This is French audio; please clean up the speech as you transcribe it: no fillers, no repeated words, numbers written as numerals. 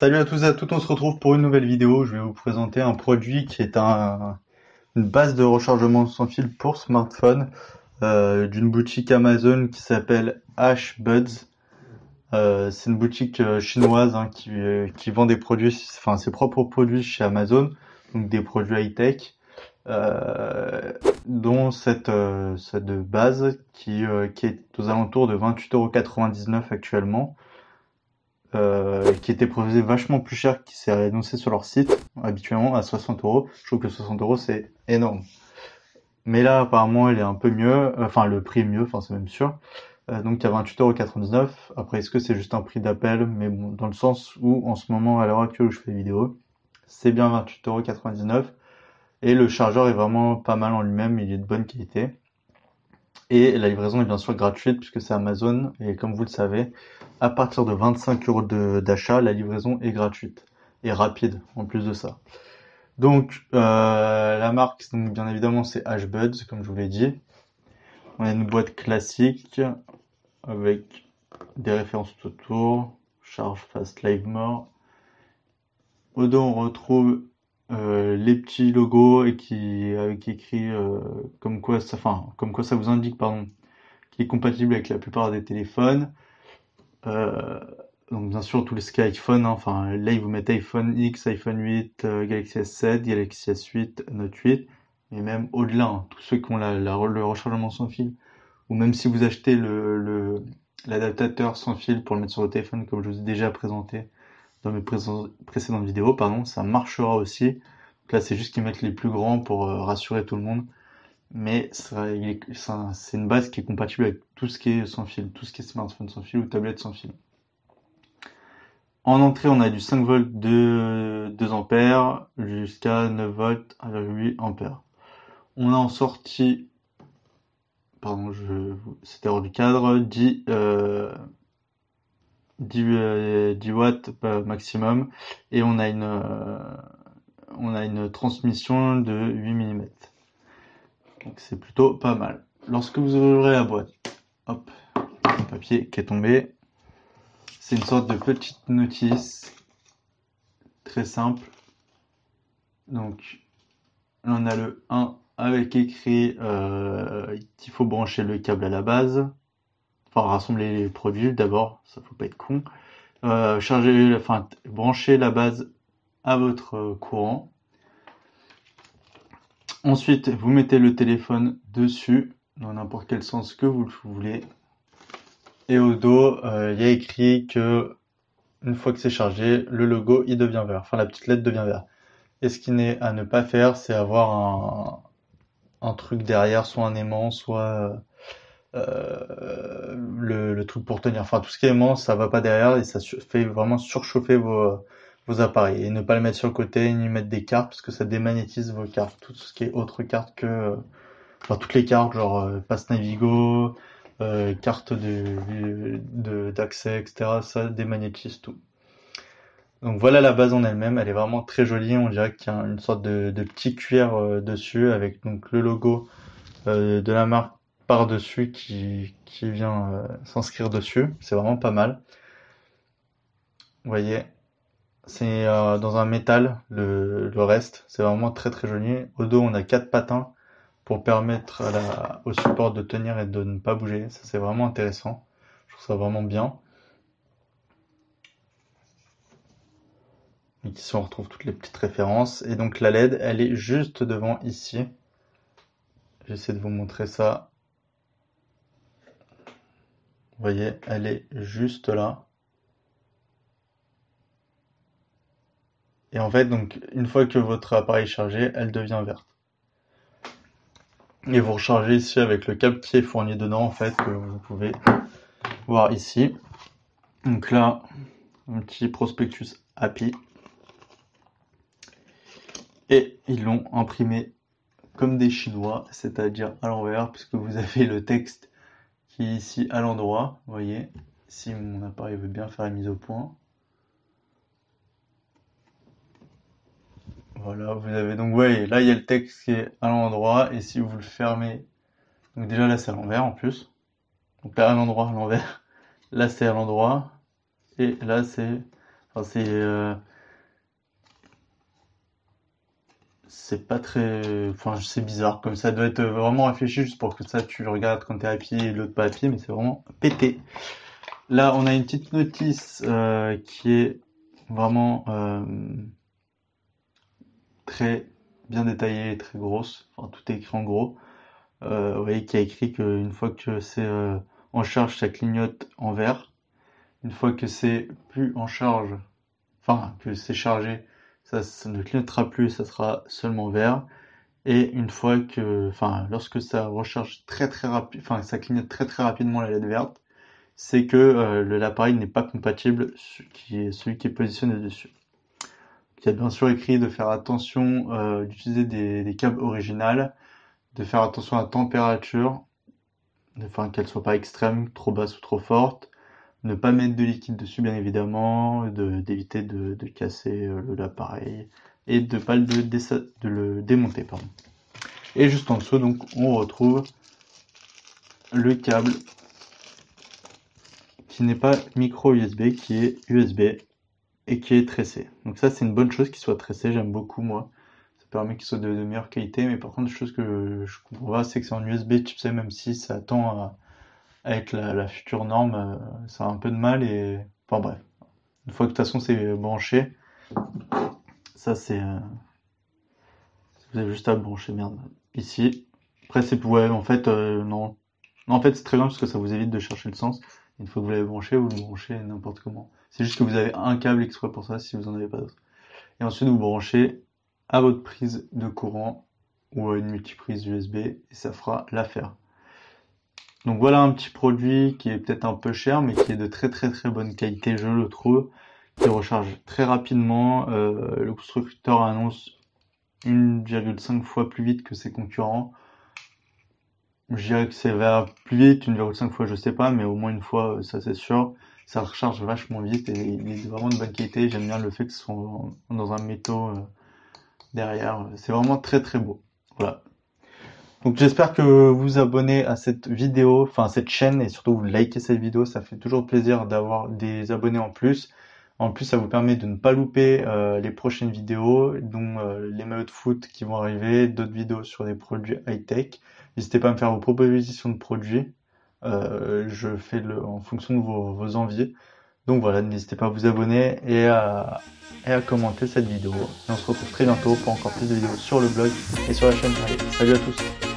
Salut à tous et à toutes, on se retrouve pour une nouvelle vidéo. Je vais vous présenter un produit qui est une base de rechargement sans fil pour smartphone d'une boutique Amazon qui s'appelle HBuds. C'est une boutique chinoise qui vend des produits, enfin ses propres produits chez Amazon, donc des produits high-tech, euh, dont cette base qui est aux alentours de 28,99 € actuellement. Qui était proposé vachement plus cher qui s'est annoncé sur leur site, habituellement à 60 €. Je trouve que 60 € c'est énorme. Mais là, apparemment, elle est un peu mieux, enfin, le prix est mieux, enfin, c'est même sûr. Donc, il y a 28,99 €. Après, est-ce que c'est juste un prix d'appel? Mais bon, dans le sens où, en ce moment, à l'heure actuelle où je fais vidéo, c'est bien 28,99 €. Et le chargeur est vraiment pas mal en lui-même, il est de bonne qualité. Et la livraison est bien sûr gratuite puisque c'est Amazon et comme vous le savez, à partir de 25 € d'achat, la livraison est gratuite et rapide en plus de ça. Donc la marque, donc, bien évidemment, c'est HBuds comme je vous l'ai dit. On a une boîte classique avec des références tout autour, charge fast live more. Au dos, on retrouve les petits logos et avec écrit comme quoi ça vous indique, pardon, qui est compatible avec la plupart des téléphones. Euh, donc bien sûr tous les qui iPhone, hein, enfin là ils vous mettent iPhone X, iPhone 8, Galaxy S7, Galaxy S8, Note 8, mais même au-delà, hein, tous ceux qui ont le rechargement sans fil, ou même si vous achetez l'adaptateur sans fil pour le mettre sur votre téléphone, comme je vous ai déjà présenté dans mes précédentes vidéos, pardon, ça marchera aussi. Donc là c'est juste qu'ils mettent les plus grands pour rassurer tout le monde. Mais c'est une base qui est compatible avec tout ce qui est sans fil, tout ce qui est smartphone sans fil ou tablette sans fil. En entrée, on a du 5 volts de 2 ampères jusqu'à 9 volts 1,8 ampères. On a en sortie, pardon, c'était hors du cadre, 10 watts maximum et on a une transmission de 8 mm. Donc c'est plutôt pas mal. Lorsque vous ouvrirez la boîte, hop, un papier qui est tombé. C'est une sorte de petite notice très simple. Donc, là, on a le 1 avec écrit qu'il faut brancher le câble à la base. Enfin, rassembler les produits d'abord, ça faut pas être con. Brancher la base à votre courant. Ensuite, vous mettez le téléphone dessus, dans n'importe quel sens que vous voulez. Et au dos, il y a écrit que une fois que c'est chargé, le logo il devient vert. Enfin, la petite lettre devient vert. Et ce qui n'est à ne pas faire, c'est avoir un truc derrière, soit un aimant, soit le truc pour tenir. Enfin, tout ce qui est aimant, ça va pas derrière et ça fait vraiment surchauffer vos appareils. Et ne pas le mettre sur le côté, ni mettre des cartes, parce que ça démagnétise vos cartes. Tout ce qui est autre carte enfin, toutes les cartes, genre Pass Navigo, carte d'accès, etc. Ça démagnétise tout. Donc voilà la base en elle-même, elle est vraiment très jolie, on dirait qu'il y a une sorte de petit cuir dessus avec donc le logo de la marque par-dessus qui vient s'inscrire dessus, c'est vraiment pas mal. Vous voyez, c'est dans un métal le reste, c'est vraiment très très joli. Au dos on a 4 patins pour permettre au support de tenir et de ne pas bouger, ça c'est vraiment intéressant, je trouve ça vraiment bien. Ici on retrouve toutes les petites références et donc la LED elle est juste devant ici. J'essaie de vous montrer ça. Vous voyez, elle est juste là. Et en fait, donc, une fois que votre appareil est chargé, elle devient verte. Et vous rechargez ici avec le câble qui est fourni dedans, en fait, que vous pouvez voir ici. Donc là, un petit prospectus API. Et ils l'ont imprimé comme des Chinois, c'est-à-dire à l'envers, puisque vous avez le texte qui est ici à l'endroit. Vous voyez, si mon appareil veut bien faire la mise au point. Voilà, vous avez donc, ouais, là il y a le texte qui est à l'endroit, et si vous le fermez, donc déjà là c'est à l'envers en plus, donc là à l'endroit, à l'envers, là c'est à l'endroit, et là c'est Enfin, c'est pas très, enfin c'est bizarre, comme ça doit être vraiment réfléchi juste pour que ça tu le regardes quand t'es à pied et l'autre pas à pied, mais c'est vraiment pété. Là, on a une petite notice qui est vraiment très bien détaillée et très grosse. Enfin, tout est écrit en gros. Vous voyez qu'il y a écrit qu'une fois que c'est en charge, ça clignote en vert. Une fois que c'est plus en charge, enfin que c'est chargé, ça ne clignotera plus, ça sera seulement vert. Et une fois que, enfin, lorsque ça recharge très rapide, enfin, ça clignote très rapidement la LED verte, c'est que l'appareil n'est pas compatible, celui qui est positionné dessus. Il y a bien sûr écrit de faire attention, d'utiliser des câbles originales, de faire attention à la température, enfin qu'elle soit pas extrême, trop basse ou trop forte, ne pas mettre de liquide dessus bien évidemment, d'éviter de casser l'appareil et de pas de le démonter, pardon. Et juste en dessous, donc, on retrouve le câble qui n'est pas micro USB, qui est USB et qui est tressé. Donc ça, c'est une bonne chose qu'il soit tressé, j'aime beaucoup moi. Ça permet qu'il soit de meilleure qualité, mais par contre, une chose que je comprends pas, c'est que c'est en USB, tu sais, même si ça tend à être la future norme, ça a un peu de mal et... Enfin bref, une fois que de toute façon c'est branché, ça c'est... vous avez juste à brancher, merde, ici. Après, c'est pour... Ouais, en fait, non. Non, en fait, c'est très bien parce que ça vous évite de chercher le sens. Une fois que vous l'avez branché, vous le branchez n'importe comment. C'est juste que vous avez un câble exprès pour ça si vous en avez pas d'autre. Et ensuite, vous branchez à votre prise de courant ou à une multiprise USB et ça fera l'affaire. Donc voilà un petit produit qui est peut-être un peu cher mais qui est de très bonne qualité, je le trouve, qui recharge très rapidement. Le constructeur annonce 1,5 fois plus vite que ses concurrents. Je dirais que c'est vers plus vite, 1,5 fois je sais pas, mais au moins une fois, ça c'est sûr. Ça recharge vachement vite et il est vraiment de bonne qualité. J'aime bien le fait que ce soit dans un métaux derrière. C'est vraiment très beau. Voilà. Donc j'espère que vous vous abonnez à cette vidéo, enfin à cette chaîne et surtout vous likez cette vidéo. Ça fait toujours plaisir d'avoir des abonnés en plus. En plus, ça vous permet de ne pas louper les prochaines vidéos, dont les maillots de foot qui vont arriver, d'autres vidéos sur des produits high-tech. N'hésitez pas à me faire vos propositions de produits. Je fais en fonction de vos envies. Donc voilà, n'hésitez pas à vous abonner et à commenter cette vidéo. Et on se retrouve très bientôt pour encore plus de vidéos sur le blog et sur la chaîne. Allez, salut à tous!